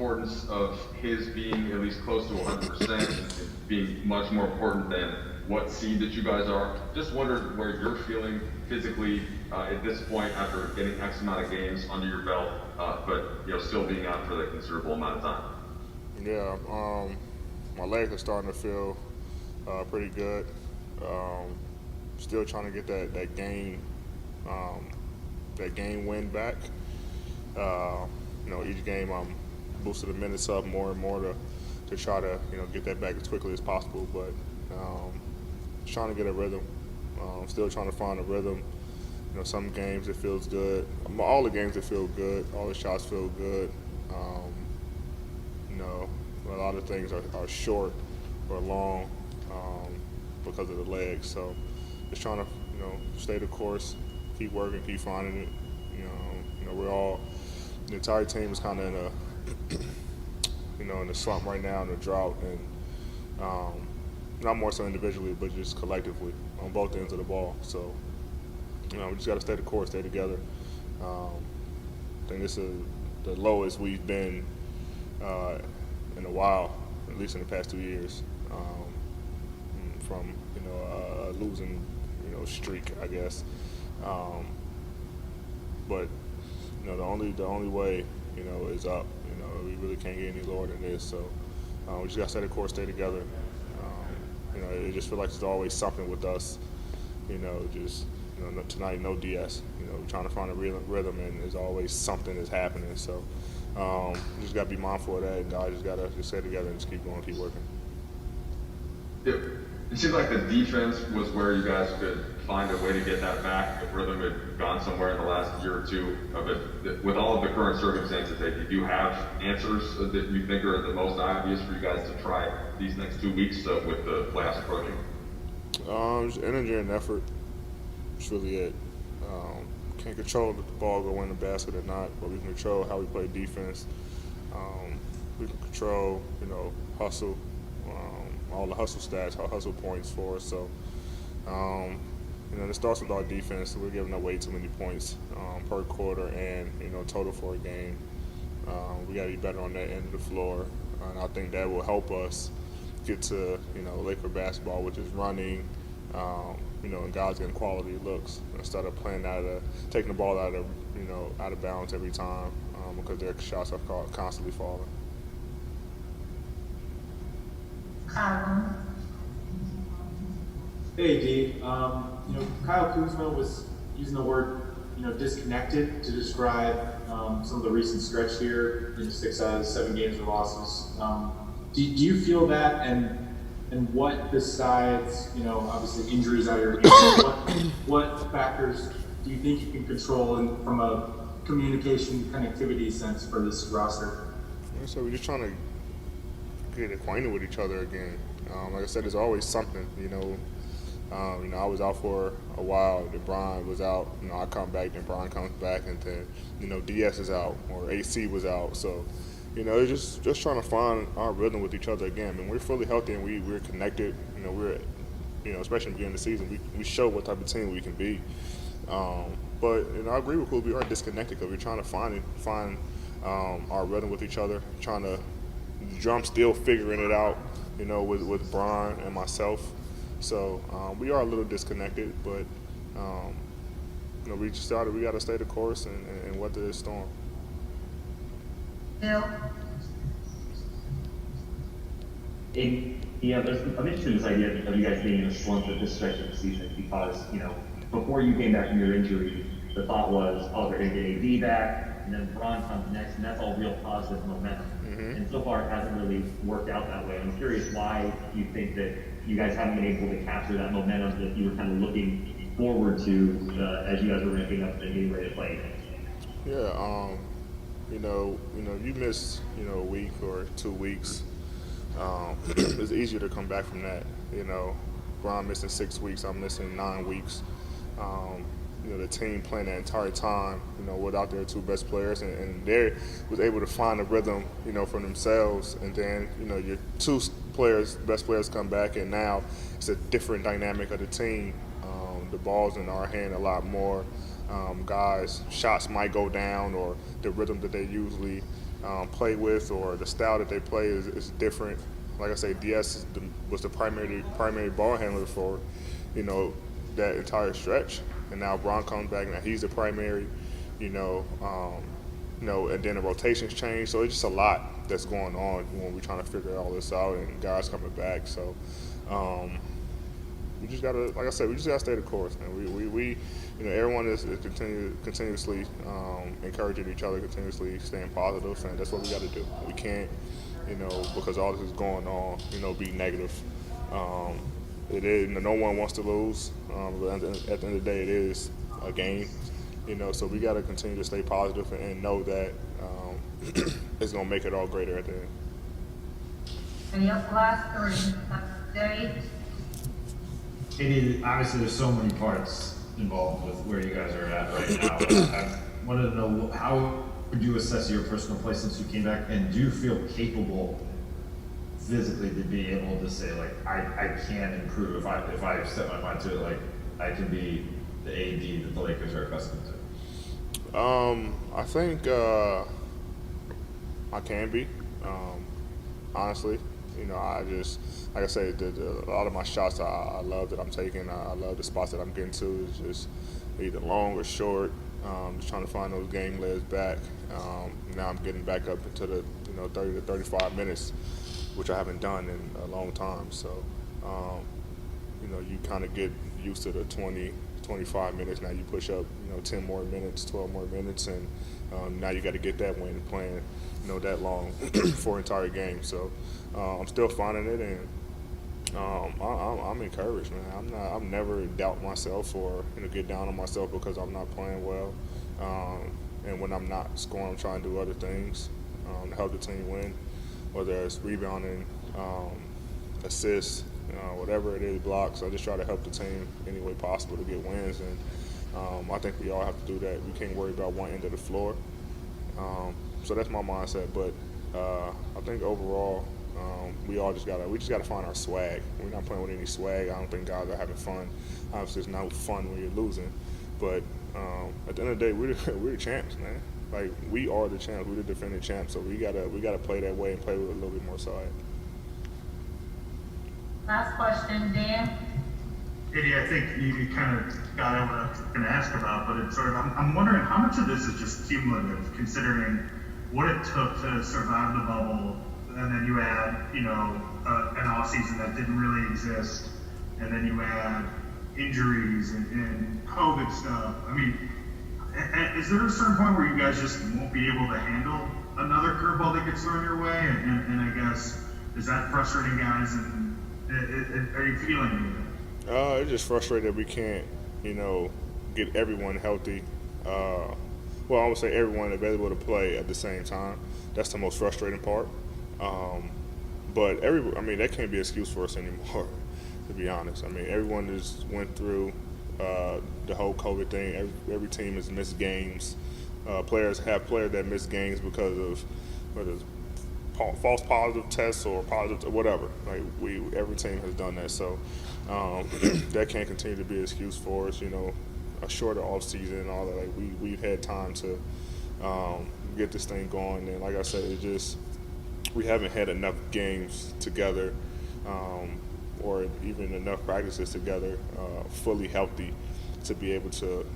importance of his being at least close to 100% and being much more important than what seed that you guys are. Just wondered where you're feeling physically at this point after getting X amount of games under your belt, but still being out for the considerable amount of time. Yeah, my legs are starting to feel pretty good. Um, Still trying to get um, that game win back. Uh, each game I'm boosting the minutes up more and more to try to get that back as quickly as possible. But just trying to get a rhythm. Still trying to find a rhythm. Some games it feels good. All the games it feel good. All the shots feel good. Um, a lot of things are short or long because of the legs. So just trying to stay the course, keep working, keep finding it. We're all the entire team is kind of in a in a slump right now in a drought, and not more so individually, but just collectively on both ends of the ball. So we just got to stay the course, stay together. Um, I think this is the lowest we've been uh, in a while, at least in the past 2 years, from a losing streak, I guess. Um, but the only way is up. We really can't get any lower than this. So we just got to stay the course, stay together. It just feels like there's always something with us. Just tonight no DS. We're trying to find a rhythm, and there's always something that's happening. So we just got to be mindful of that, and guys just got to just stay together and just keep going, keep working. It seemed like the defense was where you guys could find a way to get that back. If rhythm had gone somewhere in the last year or two of it, with all of the current circumstances, do you have answers that you think are the most obvious for you guys to try these next 2 weeks with the playoffs approaching? Just energy and effort. That's really it. Can't control if the ball go in the basket or not, but we can control how we play defense. We can control, hustle, all the hustle stats, hustle points for us. So, it starts with our defense. We're giving up way too many points per quarter and total for a game. We got to be better on that end of the floor, and I think that will help us get to Laker basketball, which is running. And guys getting quality looks instead of taking the ball out of bounds every time because their shots are constantly falling. Hey, D. Kyle Kuzma was using the word, disconnected to describe some of the recent stretch here, 6 out of 7 games of losses. Do you feel that, and what besides, obviously injuries out of your hands, what factors do you think you can control from a communication connectivity sense for this roster? So we're just trying to get acquainted with each other again. Like I said, there's always something. I was out for a while. Then Brian was out. I come back. Then Brian comes back, and then DS is out or AC was out. So it's just trying to find our rhythm with each other again. I mean, we're fully healthy and we're connected. Especially in the beginning of the season, we show what type of team we can be. But I agree with Cool. We are disconnected because we're trying to find our rhythm with each other. Trying to, I'm still figuring it out. With Brian and myself. So we are a little disconnected, but we got to stay the course and weather this storm. Bill. I'm interested in this idea of you guys being in a slump at this stretch of the season because, before you came back from your injury, the thought was, oh, they're going to get AD back, and then Braun comes next, and that's all real positive momentum. Mm-hmm. And so far, it hasn't really worked out that way. I'm curious why you think that you guys haven't been able to capture that momentum that you were kind of looking forward to as you guys were ramping up and getting ready to play. Yeah, you miss a week or 2 weeks. It's easier to come back from that. Brian missing 6 weeks, I'm missing 9 weeks. The team playing the entire time, without their 2 best players, and they was able to find a rhythm, for themselves. And then, your 2 best players come back, and now it's a different dynamic of the team. The ball's in our hand a lot more. Guys, shots might go down, or the rhythm that they usually play with or the style that they play is different. Like I say, DS was the primary ball handler for, you know, that entire stretch, and now Bron comes back and he's the primary, you know, and then the rotations change. So it's just a lot that's going on when we're trying to figure all this out, and guys coming back. So we just gotta, like I said, we just gotta stay the course, man. We you know, everyone is continuously encouraging each other, continuously staying positive, and that's what we got to do. We can't, you know, because all this is going on, you know, be negative. It is, you know, no one wants to lose, but at the end of the day, it is a game, you know. So we got to continue to stay positive and know that it's gonna make it all greater at the end. Any last three? Dave? It is, obviously, there's so many parts involved with where you guys are at right now. I wanted to know, how would you assess your personal play since you came back, and do you feel capable physically to be able to say, like, I can improve if I set my mind to it, like, I can be the AD that the Lakers are accustomed to? I think I can be, honestly. You know, I just, like I say, a lot of my shots I love that I'm taking. I love the spots that I'm getting to. It's just either long or short. Just trying to find those game legs back. Now I'm getting back up into the 30 to 35 minutes, which I haven't done in a long time. So, you know, you kind of get used to the 20, 25 minutes. Now you push up, 10 more minutes, 12 more minutes, and now you got to get that win playing, that long for an entire game. So I'm still finding it, and I'm encouraged, man. I'm never doubt myself or get down on myself because I'm not playing well. And when I'm not scoring, I'm trying to do other things to help the team win, whether it's rebounding, assists, whatever it is, blocks. I just try to help the team any way possible to get wins, and I think we all have to do that. We can't worry about one end of the floor. So that's my mindset. But I think overall, we just gotta find our swag. We're not playing with any swag. I don't think guys are having fun. Obviously, it's not fun when you're losing. But at the end of the day, we're the champs, man. Like, we are the champs. We're the defending champs. So we gotta play that way and play with a little bit more swag. Last question, Dan. Eddie, I think you kind of got at what I was going to ask about, but it's sort of, I'm wondering how much of this is just cumulative, considering what it took to survive the bubble, and then you add, an off season that didn't really exist, and then you add injuries and COVID stuff. I mean, is there a certain point where you guys just won't be able to handle another curveball that gets thrown your way? And I guess, is that frustrating, guys? And are you feeling any of it? It's just frustrating that we can't, get everyone healthy. Well, I would say everyone available to play at the same time. That's the most frustrating part. But that can't be an excuse for us anymore, to be honest. I mean, everyone just went through the whole COVID thing. Every team has missed games. Players that miss games because of whether it's false positive tests or positive whatever. Like, every team has done that. So that can't continue to be an excuse for us. A shorter off season and all that. Like, we've had time to get this thing going, and like I said, we haven't had enough games together, or even enough practices together, fully healthy, to be able to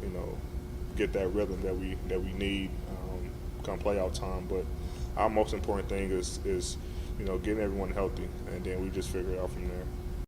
get that rhythm that we need come playoff time. But our most important thing is getting everyone healthy, and then we just figure it out from there.